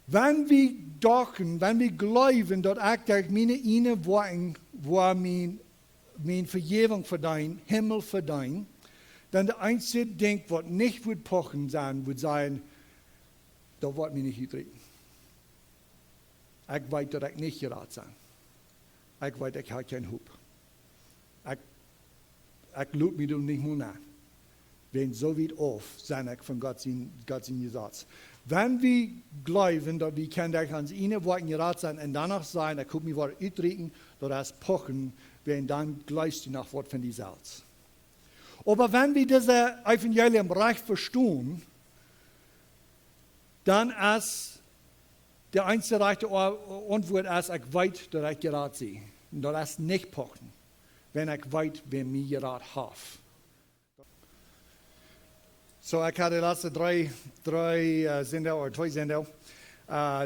Wenn wir dachten, wenn wir glauben, dass ich meine eine Worte, wo mein Vergebung verdienen, Himmel verdienen, dann der einzige Ding, was nicht wird pochen sein, wird sein, da wird mir nicht getreten. Ich weiß, dass ich nicht gerade sein. Ich weiß, ich habe keinen Hub. Ich lüge mich nicht mehr nach. Wenn so weit auf, sein ich von Gott sein Gesetz. Wenn wir glauben, dass wir können ans eine Wort gerade sein und danach sein, ich kann mich was uitreden, dass das pochen, wenn dann gleich nach Wort von die Salz. Aber wenn wir dieses Evangelium recht verstehen, dann ist der einzige rechte Antwort, als ich weiß, dass ich gerade sehe. Und das ist nicht pochen, wenn ich weiß, wer mir gerade hat. So, ich hatte die letzten zwei Sender,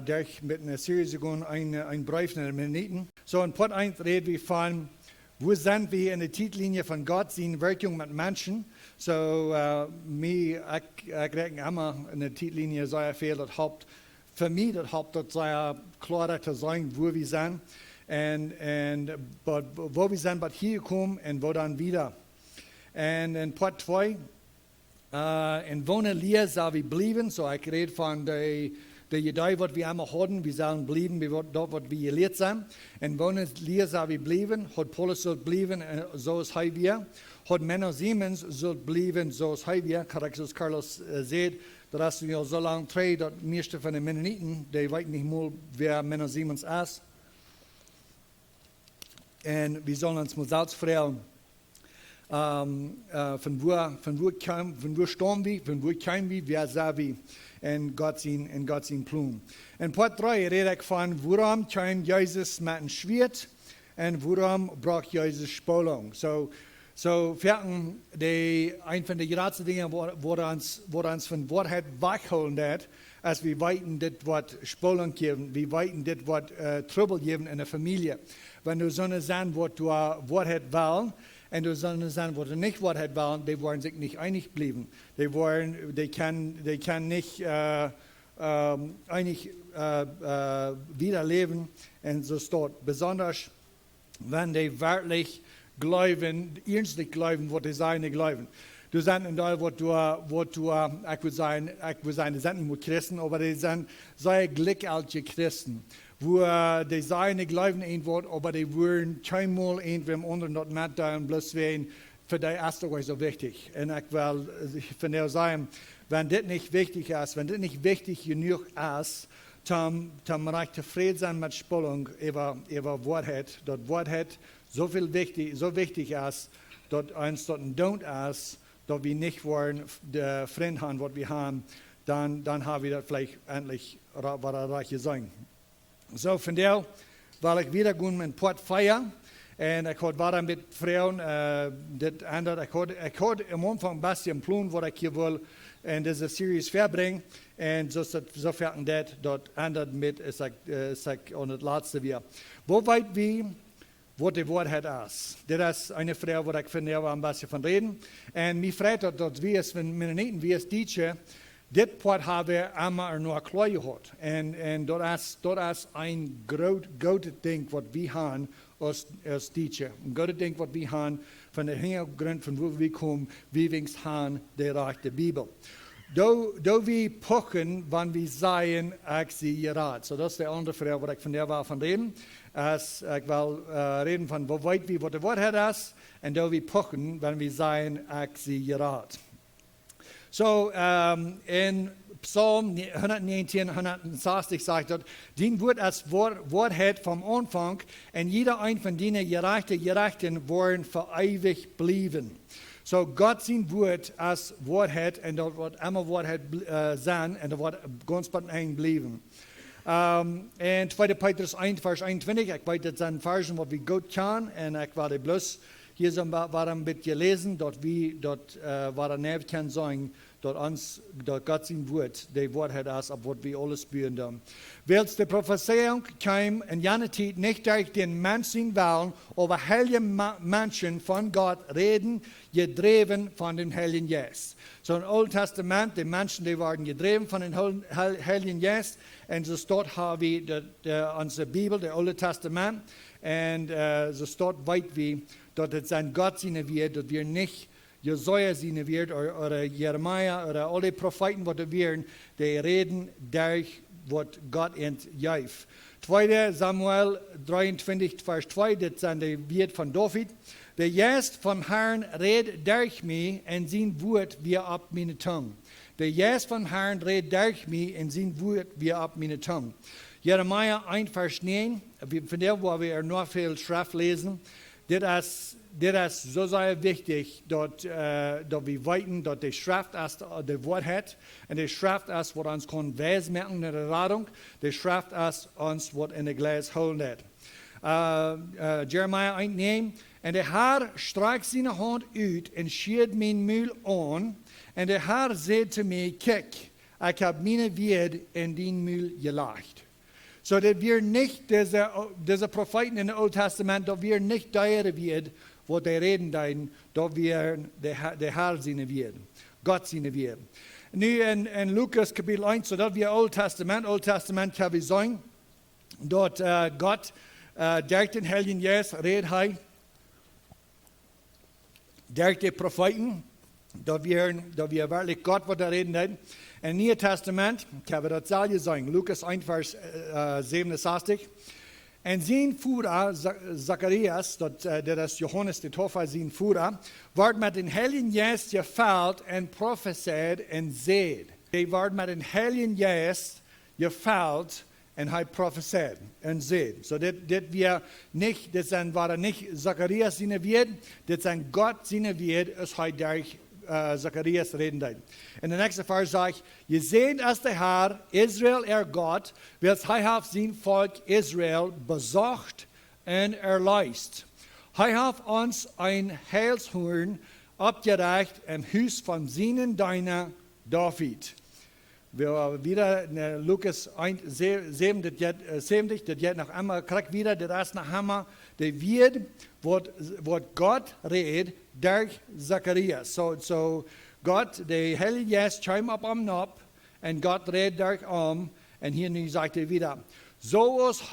durch mit einer Serie gegangen, ein Brief in den Minuten. So, in Part 1 reden wir von, wo sind wir in der Titellinie von Gott, seine Wirkung mit Menschen. So, ich rechne immer in der Titellinie sehr viel, das Haupt, für mich das Haupt, das sehr klar zu sein, wo wir sind. Und wo wir sind, hier kommen und wo dann wieder. Und in Part 2, in wonen Leer soll wir bleiben, so ich rede von der Idee, was wir einmal hatten, wir sollen bleiben, dort, was wir gelehrt sind. In wonen Leer soll wir bleiben, hat Paulus soll bleiben, so ist wir. Hat Männer Siemens soll bleiben, so ist wir. Carlos sagt, dass wir so lange drehen, dass die meisten von den Mennoniten, die wissen nicht mal, wer Männer Siemens ist. Und wir sollen uns mal selbst fragen, von wo stammen wir, von wo kommen wir, wer sind wir, in Gott sein Plan. In Part 3 rede ich von, warum kam Jesus mit einem Schwert und warum braucht Jesus Spolung. So ein von den größten Dingen, wo uns von Wahrheit wegholen hat, als wir weiten das Wort Spolung geben, wir weiten das Wort Trouble geben in der Familie. Wenn du so eine sein, was du Wahrheit willst, und du sollst sagen, wo du nicht Wahrheit wollen, die wollen sich nicht einig bleiben. Die können nicht einig wieder leben. Und so steht, besonders wenn die wirklich glauben, ernstlich glauben, was die sagen, nicht glauben. Du sagst in da, ich würde sagen, die sind nicht nur Christen, aber die sind sehr glückliche Christen. Wo die sagen, die glauben ein Wort, aber die wollen keinmal irgendwem anderen dort mitteilen, bloß wegen, für die ist das so wichtig. Und ich will von der sagen, wenn das nicht wichtig ist, wenn das nicht wichtig genug ist, dann reicht zufrieden sein mit Spannung über Wahrheit. Dort Wahrheit so wichtig ist, dass uns dort ein Don't ist, dass wir nicht wollen, der Freund haben, was wir haben, dann haben wir das vielleicht endlich, was reiche sein. So, von der, weil ich wieder gehen mit Port Feier und ich hatte weiter mit Frauen, das andere, ich hatte am Anfang ein bisschen Plan, was ich hier will in dieser Serie verbringen und so fährten das dort ändert mit, ist ich und das letzte wieder. Wo weit wir, was die Wahrheit ist. Das ist eine Frage, wo ich von der ein bisschen von reden. Und mich freut, dass wir es, wenn wir nicht, wie es Deutsche, das Port haben wir immer nur klar gehabt. Und das ist ein gutes Ding, was wir haben als Deutsche. Ein gutes Ding, was wir haben von der Hintergrund, von wo wir kommen, wie wir es haben, der Reich der Bibel. Da wir pochen, wenn wir sagen, ich sehe gerade. So, das ist die andere Frage, wo ich von der von reden. Ich will reden von, wo weit wir, was der Wort ist, und da wir pochen, wenn wir sagen, ich sehe gerade. So, in Psalm 119, 160 sagt dort, den Wort als Wahrheit vom Anfang, und jeder ein von denen Gerechten wollen für ewig bleiben. So, Gott sein Wort als Wahrheit, und dort wird immer Wahrheit sein, und dort wird ganz bei ihnen bleiben. Und 2. Petrus 1, Vers 21, ich weiß, das sind Versen, was wir gut können, und ich werde bloß hier so ein bisschen lesen, dort war der Nerv kann sagen, dort Gott sein Wort, der Wort hat das, ab was wir alles spüren dann. Weil die Prophezeiung kam in jener Zeit nicht durch den Menschen wollen, aber heilige Menschen von Gott reden, gedreven von dem Heiligen Geist. So im Alten Testament, die Menschen, die waren gedreven von dem Heiligen Geist, und so dort haben wir unsere Bibel, das Alte Testament, und so dort weit wie, dort es sein Gott sein wird, dass wir nicht Jesaja sein wird, oder Jeremia, oder alle Propheten, die wir die reden durch, was Gott entjeft. 2. Samuel 23, Vers 2, das sind die Wort von David. Der Geist vom Herrn redet durch mich, und sein Wort wie ab meine Zunge. Der Geist vom Herrn redet durch mich, und sein Wort wie ab meine Zunge. Jeremia 1, Vers 9, von der, wo wir noch viel Schrift lesen, das ist so sehr wichtig, dass wir weiten, dass die Schrift das Wort hat, und die Schrift ist, was uns kann weismachen in der Radung, die Schrift ist uns, was in der Glas holen hat. Jeremia 1, 9, und der Herr streckt seine Hand aus und schiert mein Mühl an, und der Herr sagt zu mir, kick, ich habe meine Wert in den Mühl gelegt. So, dass wir nicht, diese Propheten in dem Alten Testament, dass wir nicht deure wird, wo die reden, dass wir der Herr seine wird, Gott seine wird. Nu in Lukas Kapitel 1, so dass wir Alten Testament kann wir sagen, dort Gott durch den Heiligen Geist redet durch die Propheten, dass wir wirklich Gott, was er reden hat. Im Neuen Testament, kann wir das selber sagen, Lukas 1, Vers 67. Und sein Führer, Zacharias, der ist Johannes der Täufer, sein Führer, wird mit dem Heiligen Geist gefüllt und prophezeit und seht. Er wird mit dem Heiligen Geist gefüllt und hat prophezeit und seht. So, das waren nicht Zacharias seine Wert, das sind Gott seine Wert, es hat durch Zacharias reden. In der nächsten Vers sagt, ihr seht, dass der Herr, Israel, Gott, wird sein Volk Israel besucht und erleist. Er hat uns ein Heilshorn abgereicht im Haus von seinen Diener David. Wir wieder in Lukas 1, 70, das jetzt noch einmal, kriegt wieder das nach einmal, der wird, was Gott redet, durch Zacharias. So Gott, der Heilige Geist, kam ab am Nab, und Gott redet durch und hier nun sagt er wieder, so ist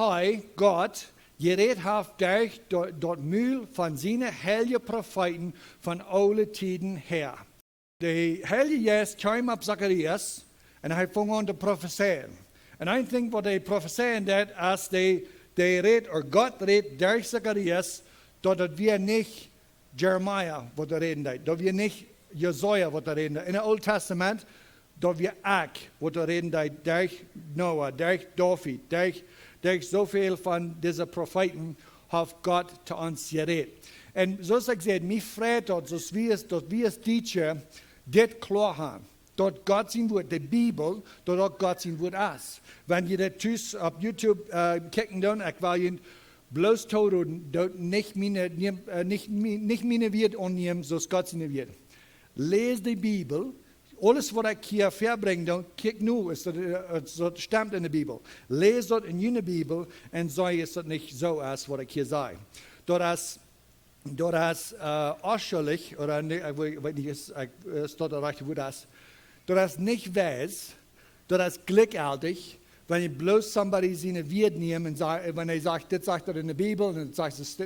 Gott, geredet hat durch dort Mühl von seinen heiligen Propheten von allen Tiden her. Der Heilige Geist kam ab Zacharias, und er fing an zu prophezeien. Und ein Ding, was er prophezeien hat, als Gott redet durch Zacharias, dass wir nicht Jeremiah, was er reden hat, dass wir nicht Jesaja, was er reden hat. In dem Alten Testament, dass wir was er reden hat, durch Noah, durch David, durch so viel von diesen Propheten, hat Gott zu uns geredet. Und so ist es gesagt, mich freut es, dass wir als Teacher das klar haben. Dort Gott sein Wort, die Bibel, dort Gott sein Wort ist. Wenn ihr das auf YouTube kicken dann, ich will Ihnen bloß tun, dort nicht meine Wort annehmen, so Gott sein Wort. Lese die Bibel, alles was ich hier verbringe, dann kick nur, es stammt in der Bibel. Lese dort in jene Bibel und sage, es ist nicht so, als was ich hier sage. Dort ist ausschuldig, oder ich weiß nicht, ist dort der rechte Wort ist, dort ist nicht weiß, dort ist glückartig, wenn ich bloß somebody seine Wort nehme und wenn er sagt, das sagt er in der Bibel, und dann sagt es,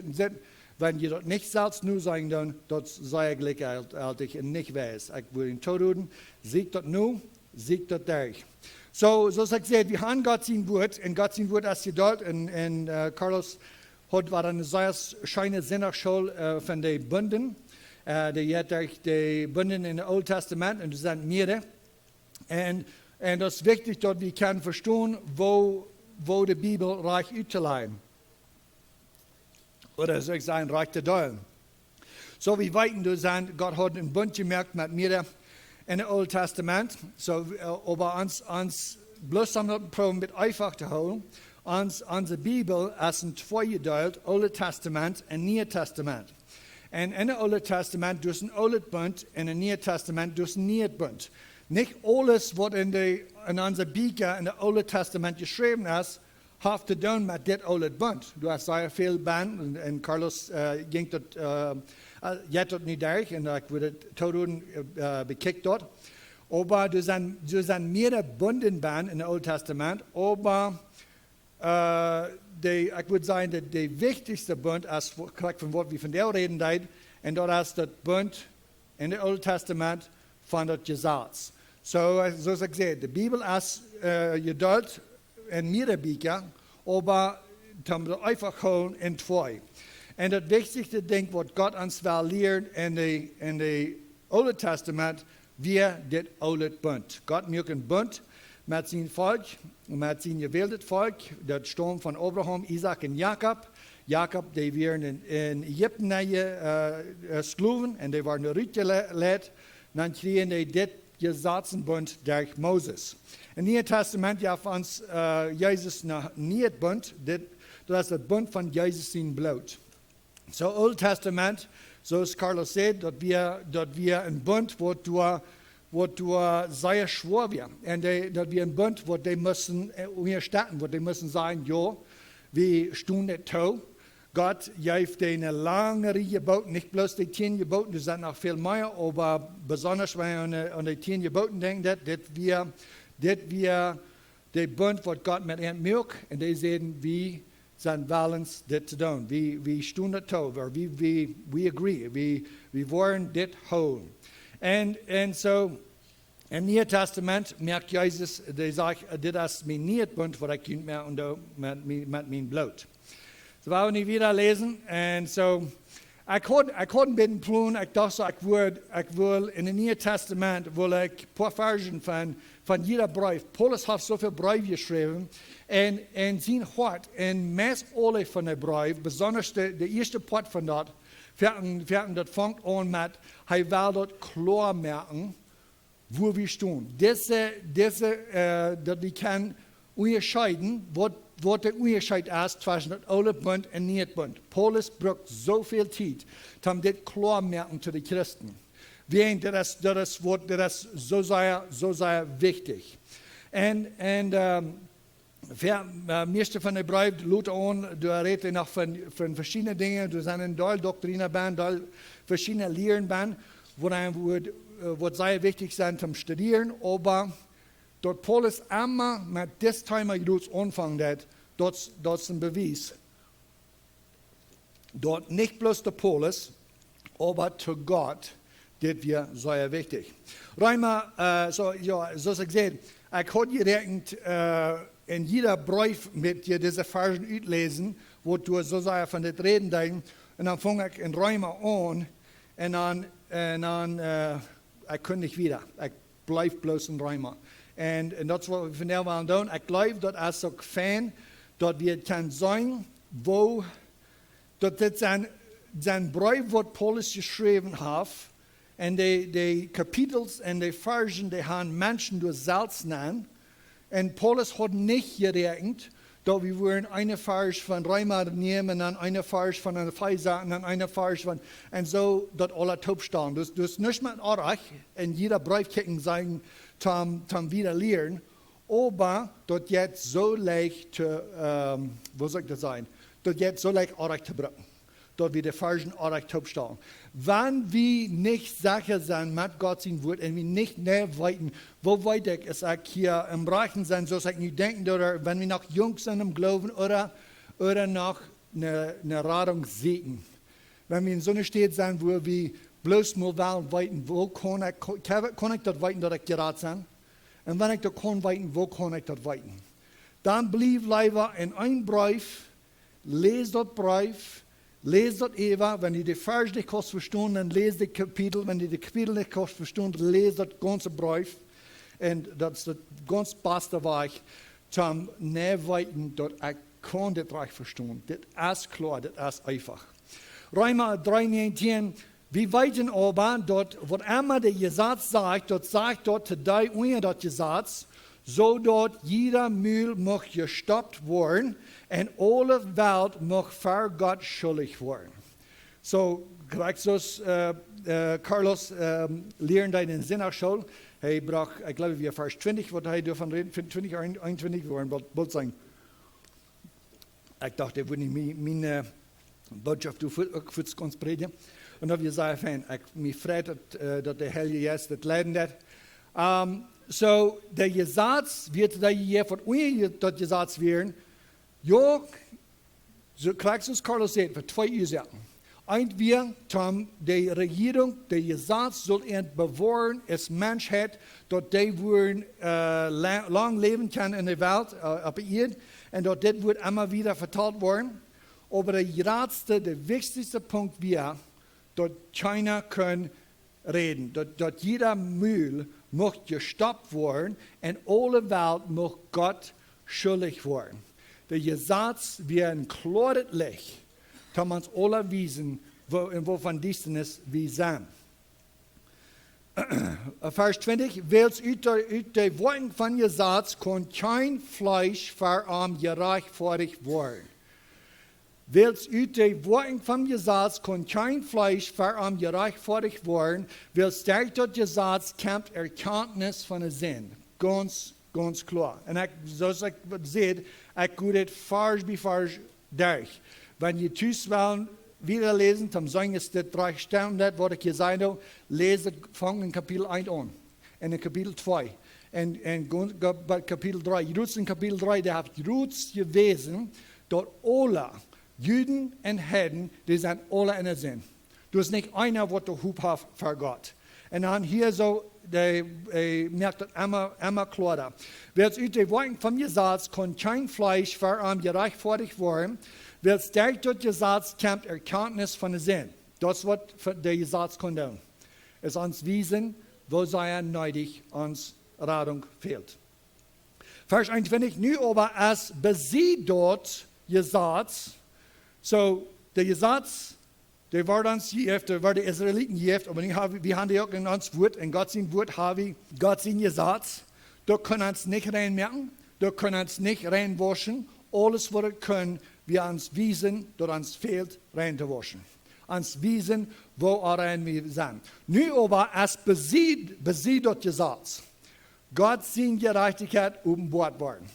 wenn ihr dort nicht selbst nur sagen, dann dort sei er glückartig und nicht weiß. Ich will ihn tun, siegt dort nur, siegt dort durch. So sagt er, wir haben Gott sein Wort, und Gott sein Wort ist hier dort, und Carlos war eine sehr schöne Sinnachschule von den Bünden. Die hat durch die Bünden in dem Alten Testament, und das sind mehrere. Und das ist wichtig, dass wir können verstehen, wo die Bibel reich auszuleihen. Oder soll ich sagen, reich zu teilen. So wie weit Gott hat einen Bund gemerkt mit mir in dem Alten Testament. So, aber uns bloß probieren mit einfach zu holen. Unsere Bibel ist in zwei geteilt, Altes Testament und Neues Testament. Und in dem Alten Testament durch ein Altes Bund, und im Neuen Testament durch ein Neues Bund. Nicht alles, was in unser Bücher in dem Alten Testament geschrieben ist, hat zu tun mit dem Alten Bund. Du hast sehr viel Band und Carlos ging dort, jetzt dort nicht durch und ich wurde tot bekickt dort. Aber du sind mehrere Bundenband in dem Alten Testament, aber ich würde sagen, der wichtigste Bund ist, von was wir von der reden, und das ist der Bund in dem Alten Testament von dem Gesetz. So ich gesagt, die Bibel ist geduld in mehreren Büchern, aber wir einfach holen in zwei. Und das wichtigste Ding, was Gott uns will lehren in dem Alten Testament, wir das Alte Bund. Gott macht einen Bund mit seinem Volk, mit seinem gewählten Volk, das Stamm von Abraham, Isaac und Jakob. Jakob, die waren in Ägypten Sklaven und die waren rütgelegt. Dann kriegen die das Gesetzenbund durch Moses. Im Neuen Testament ja von uns Jesus noch nie Bund, das ist der Bund von Jesus in Blut. So Old Testament, so ist Carlos sagt, dass wir ein Bund, wo du sehr schwor wir. Und dass wir ein Bund, wo die müssen unterstützen, wo die müssen sagen, ja, wir stehen nicht to. Gott gibt eine lange Reihe Geboten, nicht bloß die 10 Geboten, das sind noch viel mehr, aber besonders wenn wir an die 10 Geboten denken, dass wir der Bund, was Gott mit ihnen macht, und die sehen, wie sein Willens das zu tun. Wir stehen nicht to, wir agree, wir wollen das holen. Und so, im Neuen Testament merkt Jesus, der sagt, das ist mein neues Bund, was ich mehr und mit meinem Blut. So wollen wir nicht wieder lesen. Und so, ich konnte ein bisschen planen, ich dachte, ich will in dem Neuen Testament, will ich ein paar Versen von jeder Brief. Paulus hat so viele Briefe geschrieben, und sein Hart, und meist alle von den Briefen, besonders der erste Part von dort, das fängt an mit, er will dort klar merken, wo wir stehen. Dass wir können unterscheiden, was der Unterschied ist zwischen dem Alten Bund und dem Neuen Bund. Paulus braucht so viel Zeit, um das klar merken zu den Christen. Das ist so sehr wichtig. Und meeste von den Briefen loopt an, du redest noch von verschiedenen Dingen, du sind in Teil Doktrine, Teil verschiedene Lehren, wo sehr wichtig sind zum Studieren, aber dort Paulus immer mit das Thema anfangen, dort ist ein Beweis. Dort nicht bloß der Paulus, aber zu Gott, das wir sehr wichtig. Reimer, so ich gesagt, ich habe gedacht, in jeder Brief mit dir diese Versen auslesen, wo du so sehr von das Reden denkst, und dann fange ich in Römer an, und dann ich kann nicht wieder. Ich bleibe bloß in Römer. Und das ist, was wir von der wollen tun. Ich glaube, dass als so Fan, dass wir können sagen, wo, dass das sein Brief, was Paulus geschrieben hat, und die Kapitel und die Versen, die haben Menschen durch Salz nennen. Und Paulus hat nicht gerechnet, dass wir wollen eine Vers von Römer nehmen, und dann eine Vers von einer Epheser, und dann eine Vers von, und so, dass alle top stehen. Du hast nicht mit Arach in jeder Brief kicken sagen, zum wieder lernen, aber das jetzt so leicht, wo soll ich das sein, das jetzt so leicht Arach zu bringen, dass wir die Versen Arach top stehen. Wenn wir nicht sicher sind mit Gott sein Wort und wir nicht näher weiten, wo weit ich es hier im Reichen sind, so ich nicht denken, oder wenn wir noch jung sind im Glauben oder noch eine Radung sehen. Wenn wir in so einer Stadt sind, wo wir bloß mal weiten, wo kann ich das weiten, dass ich gerade bin? Und wenn ich das kann weiten, wo kann ich das weiten? Dann blieb lieber in ein Brief, lese das Brief, lese das Eva, wenn ihr die Vers nicht kannst verstehen, dann lese die Kapitel, wenn ihr die Kapitel nicht kannst verstehen, dann lese das ganze Brief. Und das ist das ganz beste Weg zum Nährweiten, dass ich kann das recht verstehen. Das ist klar, das ist einfach. Römer 3,19, wir weiten aber, dass, was immer der Gesetz sagt, das sagt dort today unter das Gesetz, so dass jeder Mühl muss gestoppt werden und alle Welt muss vor Gott schuldig werden. So, gleich so, Carlos, lernen deinen Sinn auch schon. Hij bracht, ik geloof weer vers 20, wat hij daarvan redt, 20, 21, we waren bald zijn. Ik dacht, hij wil niet mijn boodschap ook voor ons predigen. En dan zei hij, ik me vreed dat de Heilige Geest het leiden dat. So, de Gesetz wird da hier von uns das Gesetz werden. Ja, so kriegst du es Carlos sagt, für 2 Uhr sagen. Und wir, die Regierung, der Gesetz soll bewahren, als Menschheit, dass die würden lang leben können in der Welt, auf der Erde, und dass das wird immer wieder verteilt worden. Aber der wichtigste Punkt wäre, dass China können reden, dass jeder Müll muss gestoppt werden und alle Welt muss Gott schuldig werden. Der Gesetz wird ein klares Licht, dass man uns alle wissen, wovon dies ist, wie sein. Vers 20, welches uit de Worten von Gesetz kann kein Fleisch gerechtfertigt werden. Welches uit de Worten vom Gesetz kann kein Fleisch gerechtfertigt werden, welches durch das Gesetz kommt Erkenntnis von der Sinn. Ganz klar. Und zoals ik zei, ik doe het vers bij vers durch. Wenn je thuis wel wieder lesen, dann sagen es das 3 Stunden, was ich gesagt habe, lese, fang in Kapitel 1 an. Und in Kapitel 2. Und bei Kapitel 3. Judas in Kapitel 3, der hat Judas gewesen, dort alle Juden und Heiden, die sind alle in der Sinn. Du hast nicht einer, der Hub hat für Gott. Und dann hier so, merkt das immer klarer. Wer aus den Worten vom Gesetz kann kein Fleisch gerechtfertigt werden, wer durch das Gesetz kommt Erkenntnis von der Sinn. Das wird der Gesetz kondom. Es uns wiesen, wo sei neidig uns Radung fehlt. Vers 21, nu aber es besieht dort Gesetz, so der Gesetz, der war uns geeft, der war die Israeliten geeft, aber wir haben die auch in uns Wort, in Gott sein Wort haben wir Gott sein Gesetz. Da können wir uns nicht reinmerken, da können wir uns nicht reinwaschen. Alles, was wir können, wir uns wiesen, dass uns fehlt, reinzuwaschen. Uns wiesen, wo rein wir sind. Nu aber, es besieht das Gesetz. Gott sein Gerechtigkeit Bord worden.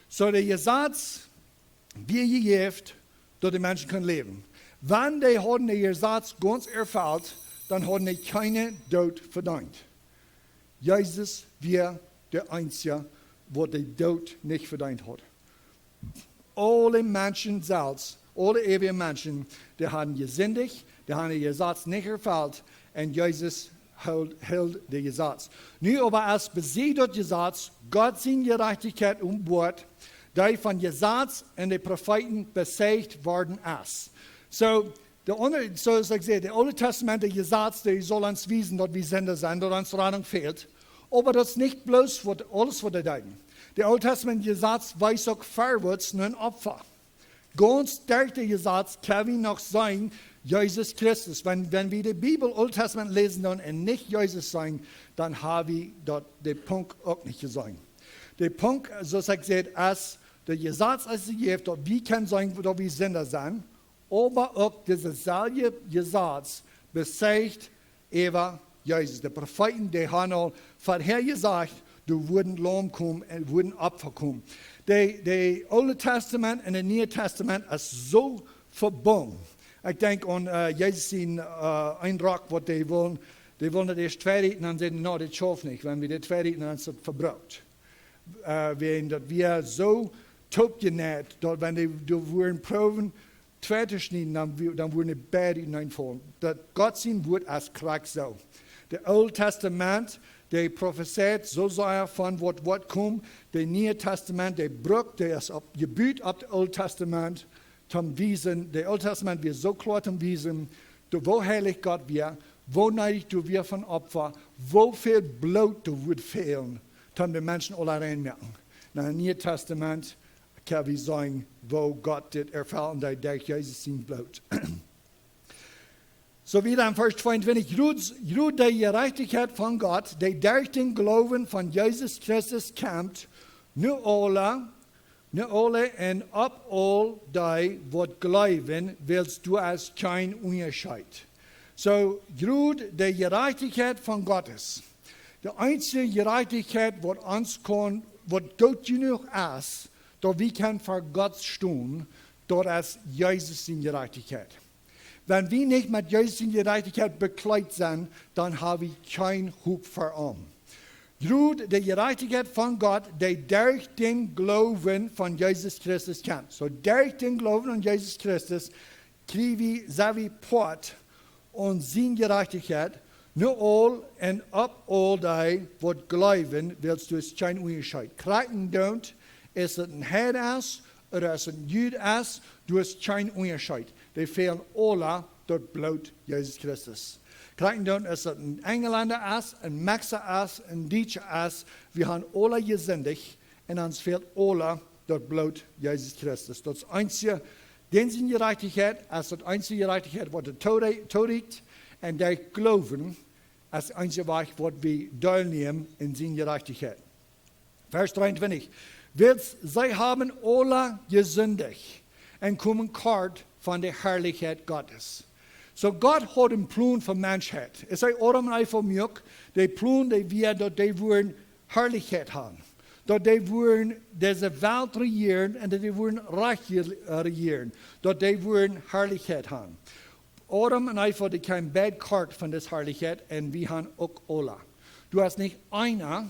So der Gesetz, wie gegeben, dass die Menschen können leben. Wenn die haben den Gesetz ganz erfüllt, dann haben die keine Tod verdient. Jesus war der Einzige, der den Tod nicht verdient hat. Alle Menschen selbst, alle ewigen Menschen, die haben gesündigt, die haben den Gesetz nicht erfüllt und Jesus hält den Gesetz. Nu aber es besieht das Gesetz, Gott seine Gerechtigkeit Bord, die von Gesetz und den Propheten besiegt worden ist. So, so als ich sehe, der Alte Testament, der Gesetz, der soll uns wiesen, dass wir Sünder sind, dass uns Rettung fehlt. Aber das ist nicht bloß alles, was wir denken. Der Alte Testament Gesetz weiß auch vorwärts nur ein Opfer. Ganz durch den Gesetz kann wir noch sein, Jesus Christus. Wenn wir die Bibel, Alte Testament lesen und nicht Jesus sein, dann haben wir dort den Punkt auch nicht gesagt. Der Punkt, so als ich sehe, ist, der Gesetz ist gegeben, dass wir können sagen, dass wir Sünder sind. Aber auch dieses selbe Gesetz besiegt Eva Jesus. Die Propheten, die haben auch vorher gesagt, du würden Lamm kommen und würden Opfer kommen. Das Alte Testament und das Neue Testament ist so verbunden. Ich denke an Jesus in Eindruck, was die wollen. Die wollen das erst fertig und dann sagen, no, das schafft nicht. Wenn wir das fertig dann ist das verbraucht. Wir so taub genäht, dass wenn die würden proben, zweite schneiden, dann würden die Bäder hineinfallen. Gott sein Wort als Krack so. Das Alte Testament, der prophezeit, so sei er von was kommt. Das Neue Testament, der brückt, der ist gebüht auf das Alte Testament, zum Wiesen. Das Alte Testament wird so klar zum Wiesen, wo heilig Gott wir, wo neidig du wir von Opfer, wo viel Blut du wird fehlen, dann die Menschen alle reinmerken. Das Neue Testament kann wir sagen, wo Gott das erfüllt und der durch Jesus sein Blut. So wieder in Vers 22, ruht die Gerechtigkeit von Gott, die durch den Glauben von Jesus Christus kommt, nur alle und ab all die, die glauben, willst du als kein Unterschied. So ruht die Gerechtigkeit von Gottes. Die einzige Gerechtigkeit, was uns kann, was gut genug ist, dass wir können vor Gott stehen, das ist Jesus in Gerechtigkeit. Wenn wir nicht mit Jesus in Gerechtigkeit bekleidet sind, dann haben wir kein Hoop für ihn. Durch die Gerechtigkeit von Gott, die durch den Glauben von Jesus Christus kommt. So durch den Glauben an Jesus Christus kriegen wir Port und seine Gerechtigkeit. Nur all und ab all die, was glauben, willst du es kein Unterschied. Kriegen don't, ist es ein Head ist oder ist es ein Jude ist, du hast kein Unterschied. Die fehlen alle dort Blut Jesus Christus. Kriegen don't, ist es ein Engländer ist, ein Maxer ist, ein Deutscher ist, wir haben alle gesündigt und uns fehlt alle dort Blut Jesus Christus. Das einzige, den sind Gerechtigkeit, ist das einzige Gerechtigkeit, was der Tod ist, und der Glauben, als einzige Weg, was wir teilnehmen in seine Gerechtigkeit. Vers 23. Sie haben alle gesündigt und kommen kort von der Herrlichkeit Gottes. So Gott hat einen Plan für Menschheit. Es ist Adam und Eva Mjuk, der Plan, der wir, dass die wollen Herrlichkeit haben. Dass die wollen diese Welt regieren und dass die wollen Reich regieren. Dass die wollen Herrlichkeit haben. Adam und Eva, die kein bad Kart von dieser Herrlichkeit und wir haben auch alle. Du hast nicht einer,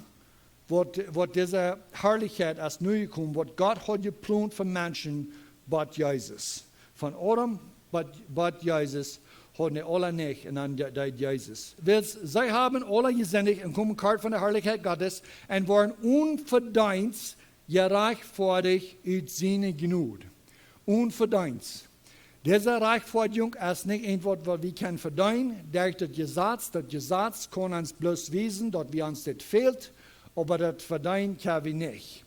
wo diese Herrlichkeit als neu kommt, was Gott hat geplant für Menschen, but Jesus. Von Adam, but Jesus, hat nicht alle nicht, und dann Jesus. Sie haben alle gesündigt und kommen kart von der Herrlichkeit Gottes und waren unverdient gerechtfertigt aus seiner Gnade. Unverdient. Diese Rechtfertigung ist nicht etwas, was wir können verdienen. Durch das Gesetz kann uns bloß wissen, dass wir uns das fehlt, aber das verdienen können wir nicht.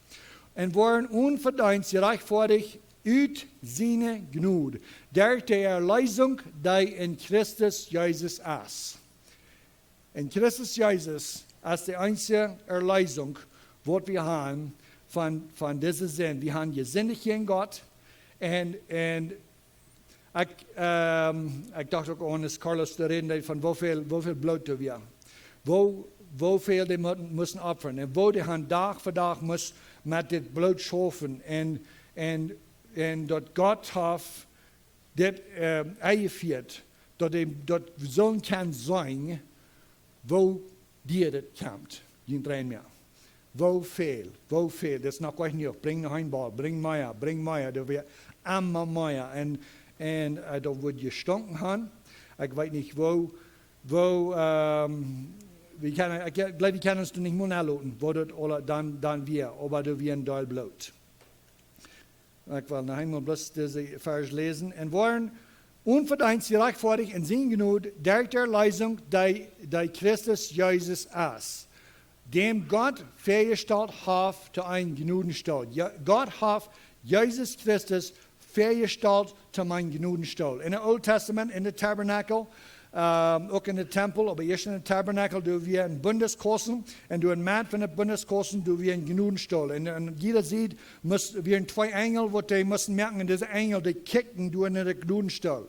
Und waren unverdient gerechtfertigt aus seiner Gnade. Durch die Erlösung, die in Christus Jesus ist. In Christus Jesus ist die einzige Erlösung, die wir haben von dieser Sinn. Wir haben gesündigt in Gott und ich dachte auch an das Carlos zu reden, von wo viel Blut wir wo viel die müssen opfern und wo die haben Tag für Tag muss mit dem Blut schaffen und dort Gott hat das eingeführt, dass so kann sein, wo dir das kommt, in 3 Jahren. Wo viel, das ist noch gleich nicht, bring noch ein Ball, bring Meier, da wird immer Meier und da wird gestunken haben. Ich weiß nicht, wo ich glaube, wir können uns nicht mehr nachlassen, wo das dann wir, aber da wir ein Teil Blut. Ich will noch einmal bloß diese Vers lesen. Und waren unverdient gerechtfertigt in seiner Gnade durch die Erlösung, die Christus Jesus ist. Dem Gott festgestellt hat zu einem Gnadenstuhl. Gott hat Jesus Christus festgestellt zu einem Gnadenstuhl. In dem Alten Testament, in der Tabernakel, auch in der Tempel, aber erst in der Tabernakel, du wir ein Bundeskosten und du ein Mann von der Bundeskosten, du wir ein Gnadenstuhl. Und jeder sieht, wir 2 Engel, wo die müssen merken, diese Engel, die kicken du in den Gnadenstuhl.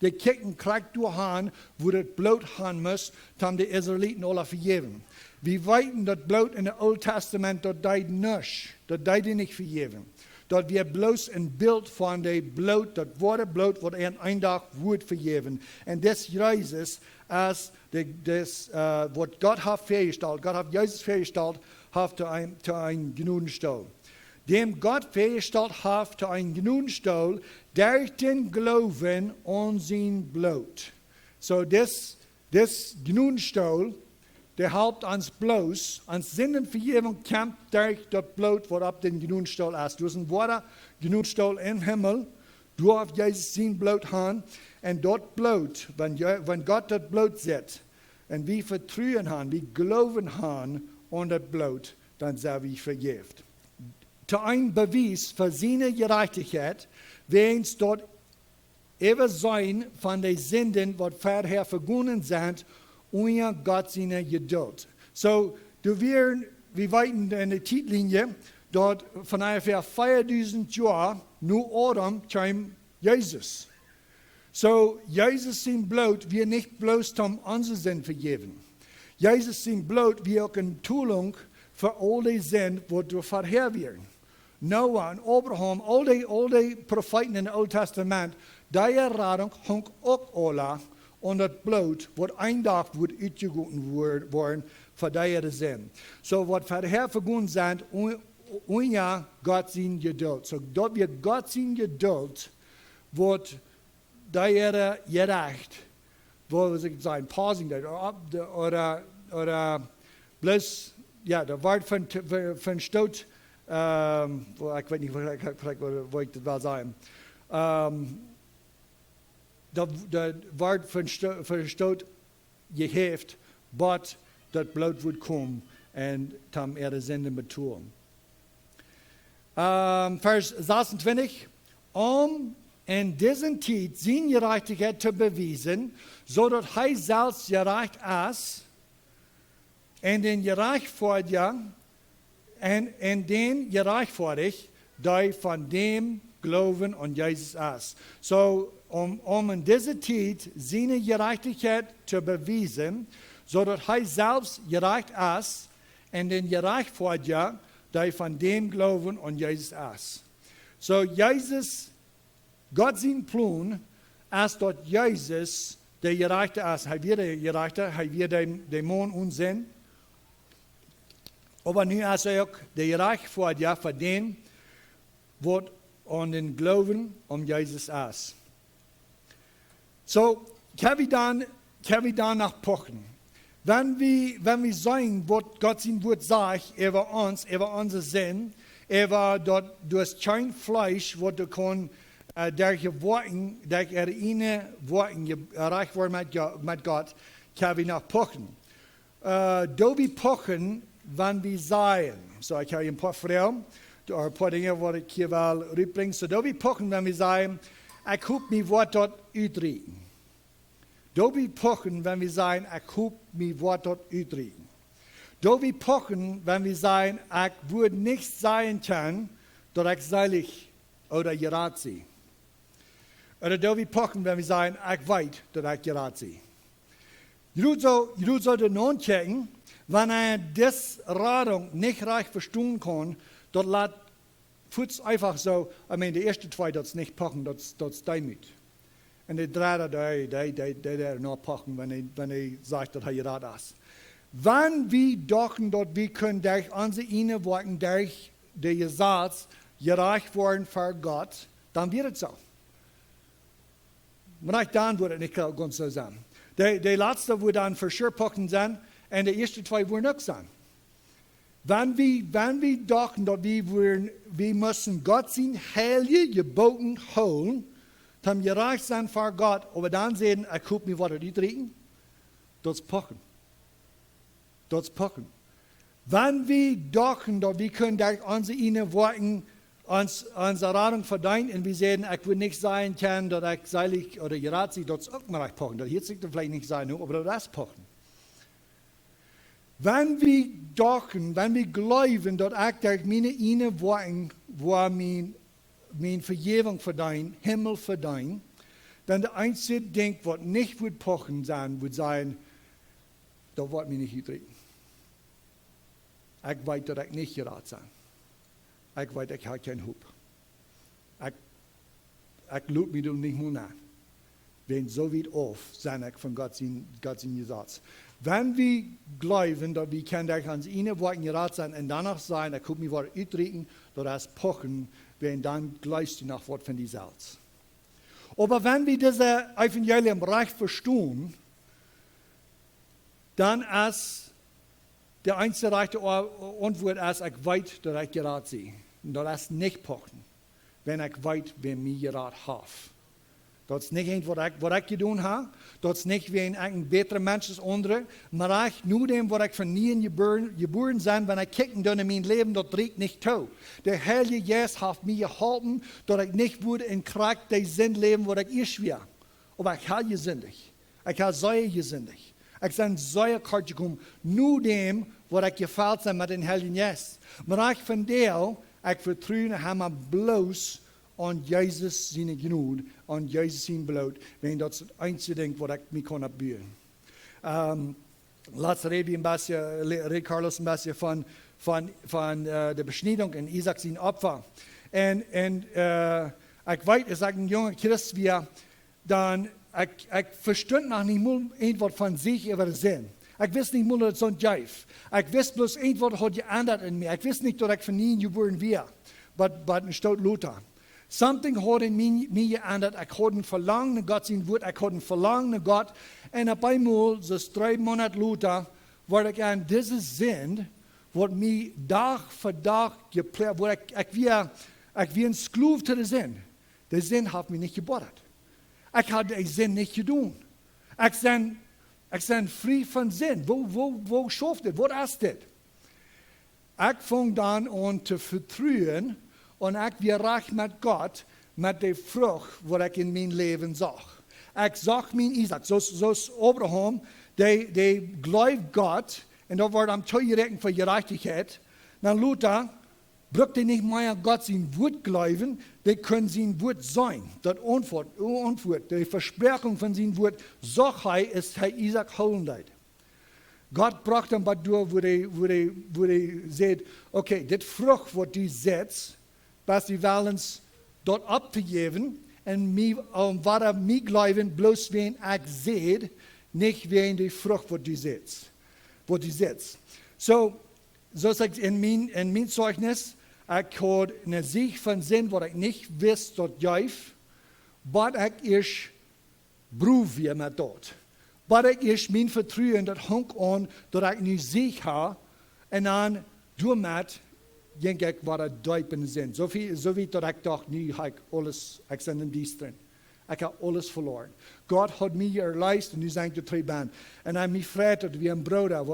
Die kicken, kriegt du an, wo das Blut haben muss, haben die Israeliten alle vergeben. Wir weiten das Blut in dem Alten Testament, das deid nicht, das deid nicht vergeben. Dat wir bloß ein Bild von dem Blut, das wurde Blut, was ein Tag wird vergeben. Und das Jesus, als was Gott hat festgestellt, Gott hat Jesus festgestellt, hat zu einem Gnadenstuhl. Dem Gott festgestellt hat zu einem Gnadenstuhl, durch den Glauben an sein Blut. So das Gnadenstuhl, der helpt uns bloß, ans Sündenvergebung kämpft durch das Blut, was ab den Gnadenstuhl ist. Du hast ein Wort, Gnadenstuhl im Himmel, du hast Jesus sein Blut haben, und dort Blut, wenn Gott das Blut sieht, und wir vertrauen haben, wir glauben haben an das Blut, dann sind wir vergeben. Zu einem Beweis für seine Gerechtigkeit, wenn es dort eben sein von den Sünden, was vorher vergangen sind, und Gott seine Geduld. So, wir weiten in der Titellinie, dort von ungefähr 4000 Jahren, nur Adam kam Jesus. So, Jesus sein Blut, wir nicht bloß um unsere Sinn vergeben. Jezus zijn bloot wie ook een toelang voor al die zin wat door vorher werden. Noah en Abraham, al die profeten in het Oude Testament, die rading hong ook alle onder het bloot wat een dag wordt uitgegoten worden voor die zin. So wat vorher vergonnen zijn, ja, God zijn geduld. So dat we God zijn geduld wordt die gerecht. Wo was ik zijn, pausing dat, oder bloß, ja, de woord van stoot, ik weet niet wat ik dat wil zeggen. Dat woord van stoot je heeft, but dat bloot wordt komen en tam zenden met toe. Vers 26, in deze tijd zijn gerechtigheid te bewijzen, zodat hij zelfs gerecht is, en den gerechtvaardig, en den gerechtvaardig, die van dem geloven aan Jezus is. So, in deze tijd zijn gerechtigheid te bewijzen, zodat hij zelfs gerecht is, en den gerechtvaardig, die van dem geloven aan Jezus is. So, Jezus, God zijn plan is dat Jezus de gerechte is. Hij weer de gerechte, hij weer de man onzin. Maar nu is hij ook de gerechtvaardige voor den wat aan den geloven aan Jezus is. So, kan we dan nach pochen. Wenn wir sagen, was Gott sein Wort sagt, über uns, über unser Sinn, über dat du hast kein Fleisch, was du kann durch Worten, durch ihre Worten erreicht worden mit Gott, kann wir nach pochen. Da wir pochen, wenn wir sagen, so ich habe ein paar Fragen, ein paar Dinge, die ich hier will rüberbringen. So da wir pochen, wenn wir sagen, ich habe mein Wort dort uitreden. Da wir pochen, wenn wir sagen, ich habe mein Wort dort uitreden. Da wir pochen, wenn wir sagen, ich würde nicht sein können, dass ich selig oder gerat sei. Oder da wir pochen, wenn wir sagen, ich weiß, dass ich gerat sei. Du solltest nun checken, wenn das Radung nicht recht verstehen kann, dort lässt Futz einfach so, die ersten zwei, das nicht pochen, das damit. Und die drei, die noch pochen, wenn sagt, dass er gerat ist. Wenn wir dachten, dass wir können durch unsere inneren Worte, durch die Gesetz, gerecht werden für Gott, dann wird es so. Vielleicht dann wird es nicht ganz so sein. Die letzte wird dann für sure pochen sein, und die ersten zwei werden auch sein. Wenn wir dachten, dass wir müssen Gott sein heilige Geboten holen, dann gerecht sein für Gott, aber dann sehen, ich habe mir was uitreden, das pochen. Das pochen. Wenn wir dachten, dass wir können durch unsere inneren Worte unsere Radung verdienen und wir sehen, ich will nicht sein können, dass ich seilig oder gerat sei, das auch mal pochen. Das jetzt vielleicht nicht sein, aber das pochen. Wenn wir dachten, wenn wir glauben, dass ich durch meine inneren Worte, wo meine Vergebung verdienen, Himmel verdienen, dann der einzige Ding, was nicht wird pochen sein, wird sein, da wird mir nicht uitreden. Ich weiß, dass ich nicht gerat sein. Ich weiß, ich habe keinen Hub. Ich lüge mich nicht mehr nach. Wenn so weit auf, sein ich von Gott sein Gesetz. Wenn wir glauben, dass wir können durch uns inneren Worten gerat sein und danach sein, ich habe mich was uitreden, dass das pochen, wenn dann gleich nach Wort von die Salz. Aber wenn wir dieses Evangelium recht verstehen, dann ist der einzige rechte Antwort ist, ich weiß, dass ich gerat sei. Und das ist nicht pochen, wenn ich weiß, wer mir gerat hat. Das ist nicht was ich getan habe. Das ist nicht, wenn ich ein besserer Mensch als andere. Aber ich nur dem, was ich von nie geboren bin, wenn ich kicken in mein Leben, das trägt nicht zu. Der Heilige Geist hat mir geholfen, dass ich nicht wurde in Krieg der Sinn leben, wo ich ist schwer. Aber ich habe gesündigt. Ich habe sehr gesündigt. Ich bin sehr kort gekommen, nur dem, was ich gefällt bin mit dem Heiligen Geist. Aber ich von der, ich vertraue ham bloß an Jesus seine Gnade, an Jesus sein Blut, wenn das einzige Ding, was ich mich kann abbieten. laatst reed Carlos een beetje van de besnijding en Isaac zijn opfer. En ik weet, als ik een jonge Christ was, dan ik verstond nog niet meer wat van zich over zin. Ik wist niet meer dat het zo'n juif. Ik wist bloos wat had je aanderd in mij. Ik wist niet dat ik van nie geboren was, maar een stout Luther. Something had in mij geändert. Ik had een verlangen naar God zijn woord. Ik had een verlangen naar God. En op eenmaal, zoals 3 maanden later, word ik aan deze zin, wat mij dag voor dag gepleegd, waar ik weer een skloef te de zin. De zin heeft mij niet geboren. Ik had die zin niet gedaan. Ik ben vrij van zin. Wo schafft dit? Wat is dit? Ik vang dan aan te vertrouwen en ik weer recht met God, met de vrucht wat ik in mijn leven zag. Ik zag mijn Isaac, zoals Abraham, die gelooft God, en dat wordt hem toegerekend voor gerechtigheid. Dan Luther, braucht hij niet meer God zijn woord geloven, die kunnen zijn woord zijn. Dat antwoord, de verspreching van zijn woord, zag hij, is hij Isaac houden deed. God bracht hem wat door, wo hij zei, oké, dit vrucht wat u zet, pas die wel eens dat op te geven, en wat er mij geloven, bloos wien ik zet, niet wien die vrucht wat u zet. Zoals ik in mijn zeugnis, ik had een zicht van zin wat ik niet wist dat juist, maar ik eerst proef weer met dat. Maar ik eerst mijn vertrouwen dat hangt aan dat ik nu zicht heb en dan door met denk ik wat het duip in de zin. Zoveel dat ik dacht, nu heb ik alles, ik ben in die drin. Ik heb alles verloren. God had mij erlijst en nu zijn ik de 3 baan. En hij mij vreet dat wie een broeder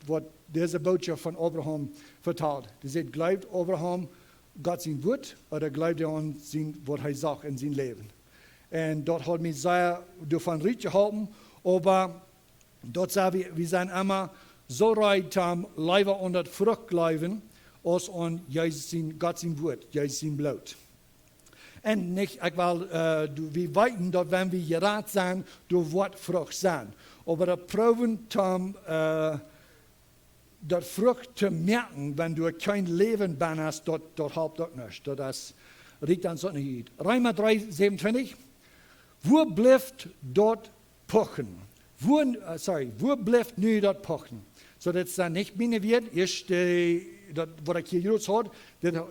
wat deze boodschap van Abraham vertelt. Hij zegt, gelooft Abraham God zijn woord, of gelooft hij aan wat hij zag in zijn leven. En dat had mij zeer van riet geholpen, maar dat zei we zijn immer zo reit liever aan dat vrucht geloven, als aan God zijn woord, juist zijn bloed. En niet, we weten dat wanneer we geraad zijn, door wat vrucht zijn. Maar dat proeven dat vrucht te merken, wanneer du kein leven ben hast, dat helpt ook niet. Dat riekt aan zo'n niet. Römer 3, 27. Wo blijft dat pochen? Wo blijft nu dat pochen? So dat is dan niet mijn woord. Eerst dat wat ik hier juist had,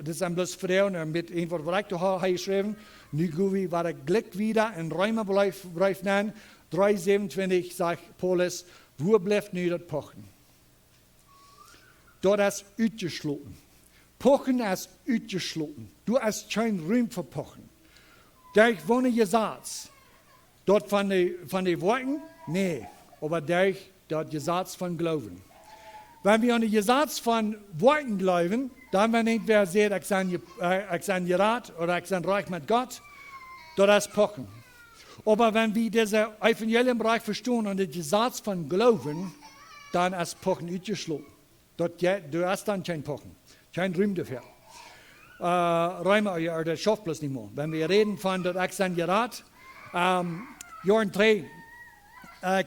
dat zijn bloos vrouwen met een wat ik toch heb geschreven. Nu gaan we wat ik gelijk wieder in Römer blijft nemen. 3, 27 zegt Paulus, wo blijft nu dat pochen? Dat is uitgesloten. Pochen is uitgesloten. Du hast geen ruimte voor pochen. Daar wonen je zaad. Dat van de woorden? Nee. Maar daar dat je zaad van geloven. Wanneer we aan de zaad van woorden geloven, dan wanneer wir zeggen, ik ben geraad, oder ik ben reich met God, dat is pochen. Maar wenn wir diese Evangeliumbereich verstehen und die zaad van geloven, dan is pochen uitgesloten. Du hast dann kein Pochen, kein Ruhm dafür. Räume, das schafft bloß nicht mehr. Wenn wir reden von der Aktienrat, Jahren 3,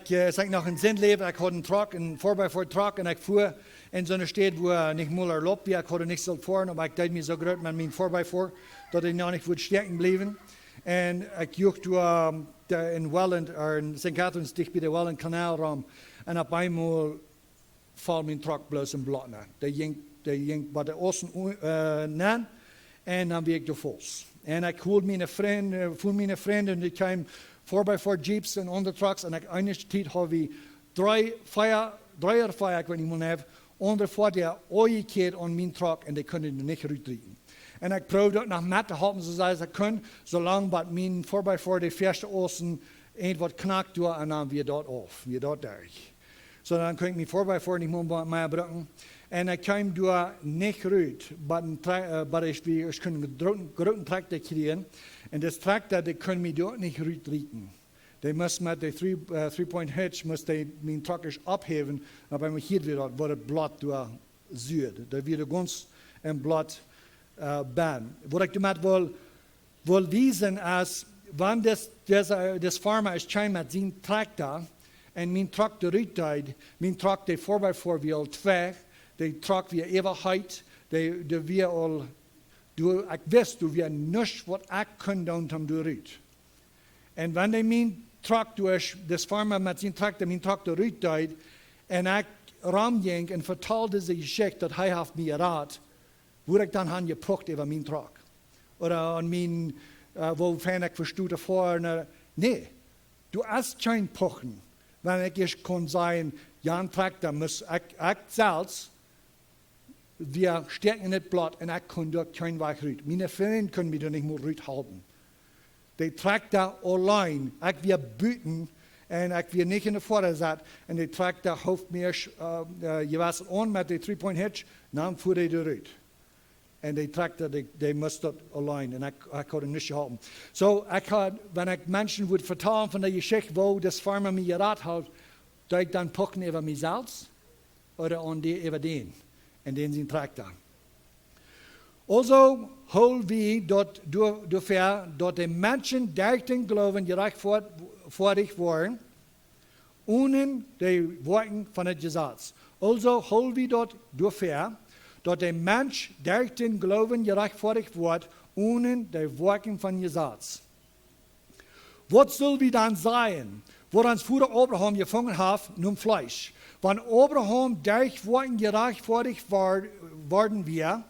ich sag noch ein Sinnleben, ich hatte einen Truck, einen 4x4-Truck, und ich fuhr in so einer Stadt, wo nicht mal erlaubt war, ich hatte nicht so fahren, aber ich dachte mir so gut mit meinem 4x4, dass ich noch nicht stecken bleiben. Und ich juchte in Welland, in St. Catharines, dicht bei der Welland Kanalraum, und auf einmal valt mijn truck bloos een blad na. Die ging bij de ossen na en dan weer ik de vols. En ik voelde mijn vrienden en die kwamen 4x4 jeeps en andere trucks en ik eindig tijd had we drie of vier, ik weet niet meer, onder voor die ooit aan mijn truck en die kunnen er niet uitrijden. En ik probeerde dat nog met te houden zoals ik kon, zolang dat mijn 4x4 de eerste ossen wat knakt door en dan weer dat af, weer dat daar. So dann kon ik mijn 4x4 niet meer gebruiken. En ik kwam door niet uit, maar ik kon een grote tractor krijgen. En dat tractor, die kon mij door niet uitrieten. Die moest met de 3-point hitch, moest mijn truckers opheven. En bij mij hier weer wordt het blad door zuid. Dat weer ganz een blad baan. Wat ik daarmee wil wijzen is, wanneer deze farmer is met zijn tractor, en min trok de ruittijd, min trok de voorbij voor wie al twee, de trok weer eeuwigheid, de weer al, ik wist, du weer niks wat ik kon doen om de ruit. En wanneer min trok durch, des farmer met zijn tractor, min trok de ruittijd, en ik ramging en vertelde ze geschikt dat hij heeft mij raad, word ik dan aan je pocht over mijn trok. Oder an mijn, wofern ik verstoot ervoor, nee, du hast geen pochen. Wanneer ik kon zeggen, Jan tractor, muss ik zelfs, wir stecken in het blad en ik kon door geen weg uit. Mijn vrienden kunnen me er niet meer uithouden. Die tractor alleen, ik weer buiten en ik weer niet in de voorzet. En die tractor hoofd meer, je was on met de 3-point hitch, dan voer hij eruit. En die tractor, die moest dat alleen. En ik kon het niet houden. Zo, wanneer ik mensen wil vertellen van de geschichte, wo das farmer mij geraad had, dat ik dan pochen over mezelf, of aan die over den. En den zijn tractor. Also, hol wie dat doorver, dat de mensen derten geloven gerechtvaardig worden, ohne de woorden van het Gesetz. Also, hol wie dat doorver, dat de mens derten geloven gerechtvaardig wordt, ohne de woorden van het Gesetz. Wat zullen we dan zijn? Wat ons vader Abraham gevangen heeft, nun Fleisch. Wanneer Abraham durch woorden gerechtvaardig worden wir,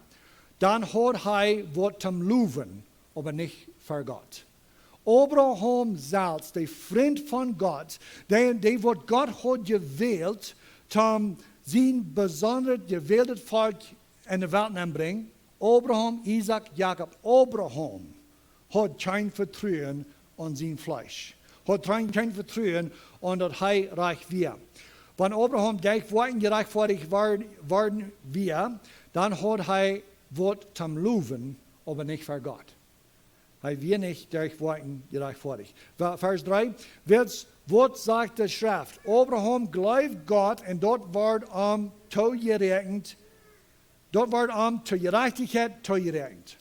dan had hij wat te loven, aber niet voor God. Abraham zelfs, de vriend van God, die wat God had gewild, om zijn bijzonder gewilde volk in de wereld te brengen, Abraham, Isaac, Jacob, Abraham had geen vertrouwen aan zijn vlees. Had geen vertrouwen aan dat hij rijk was. Wanneer Abraham durch woorden gerechtvaardig worden wir, dan had hij wat te loven, aber nicht für Gott. Hij wird nicht durch Worten gerechtvaardig. Vers 3. Wat sagt de Schrift? Abraham glaubt Gott und dort wird toegerekend. Dort wird zur Gerechtigkeit toegerekend.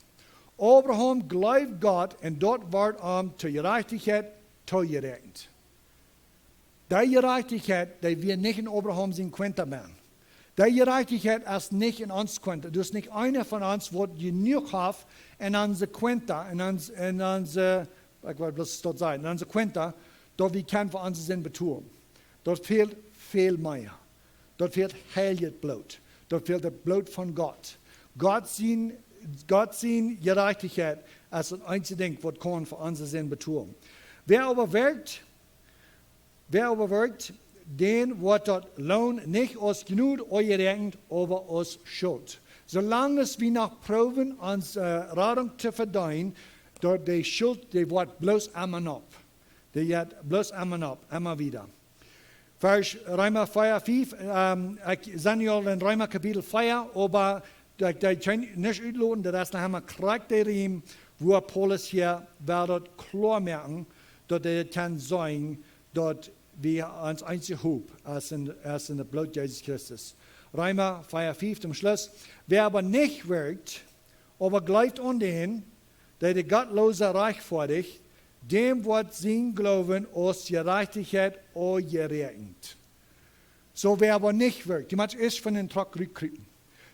Abraham glaubt Gott und dort wird zur Gerechtigkeit toegerekend. Die Gerechtigkeit, die wir nicht in Abraham zijn Quenta machen. Die Gerechtigkeit ist nicht in uns Quenta. Dus nicht einer von uns, der genug hat in onze Quenta, in onze, ich wollte bloß dort sein, in onze Quenta, dort wir können für uns Sinn betun. Dort fehlt viel mehr. Dort fehlt heiliges Blut. Dort fehlt das Blut von Gott. Gott sehen Gerechtigkeit als das einzige Ding, was kann für uns Sinn betun. Wer aber wirkt, den wird das Lohn nicht aus Genug gerechnet, aber aus Schuld. Solange wir noch proben, uns Radung zu verdienen, dort die Schuld, die wird bloß immer ab. Die wird bloß immer wieder. Vers Römer 4, 5, Samuel in Römer Kapitel 4, aber die können nicht utloten, das haben wir Charakter, wo Paulus hier wird klar merken, dass er kann sein, dass wir uns einzig hoop als in der Blut Jesus Christus. Römer 4,5 zum Schluss. Wer aber nicht wirkt, aber glaubt an den, der die Gottlose rechtfertigt, dem wird sein Glauben aus Gerechtigkeit gerechnet. So wer aber nicht wirkt, die muss erst von den Trog rückkriegen.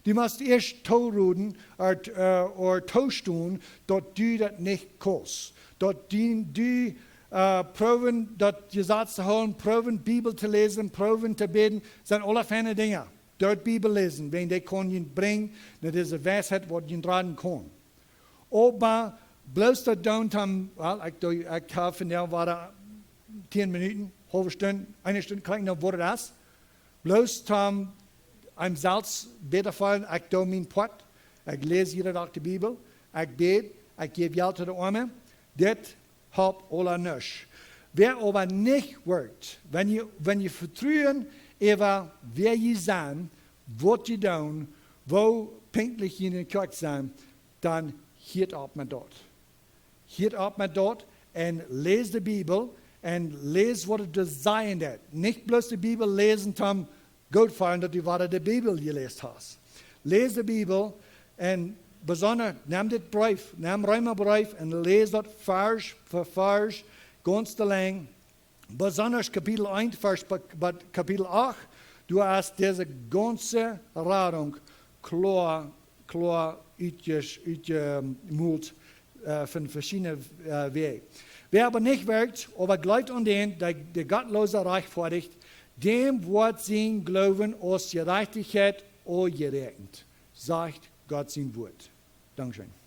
Die muss erst toeruden oder toestuen, dass du das nicht kannst. Dass du proben, das Gesetz zu holen, proben, Bibel zu lesen, proben zu beten, sind alle feine Dinge. Dort Bibel lesen, wenn die können bringen, das ist eine Weisheit, was ihnen tragen kann. Aber bloß das Downtown, ich habe von der war 10 Minuten, halbe Stunde, eine Stunde, kriegen noch wurde das. Bloß einem selbst beter fallen, ich tue mein Pott, ich lese jeden Tag die Bibel, ich bete, ich gebe Geld zu den Armen, das hat alle nicht. Wer aber nicht wirkt, wenn ihr vertrauen über wer ihr seid, was ihr tun, wo pünktlich in den Kirche sein, dann hielt ab mit dort. Hielt ab mit dort und lest die Bibel und lest, was es sein wird. Nicht bloß die Bibel lesen, um gut fallen, dass du was die Bibel gelesen hast. Lest die Bibel und besonders nimm den Brief, nimm Römerbrief und lese das Vers für Vers, ganz lang, besonders Kapitel 1, Vers Kapitel 8, du hast diese ganze Radung klar uitgemult von verschiedenen Wegen. Wer aber nicht wirkt, aber glaubt an den, der Gottlose rechtfertigt, dem wird sein Glauben aus Gerechtigkeit angerechnet, sagt Gott sein Wort. Dankeschön.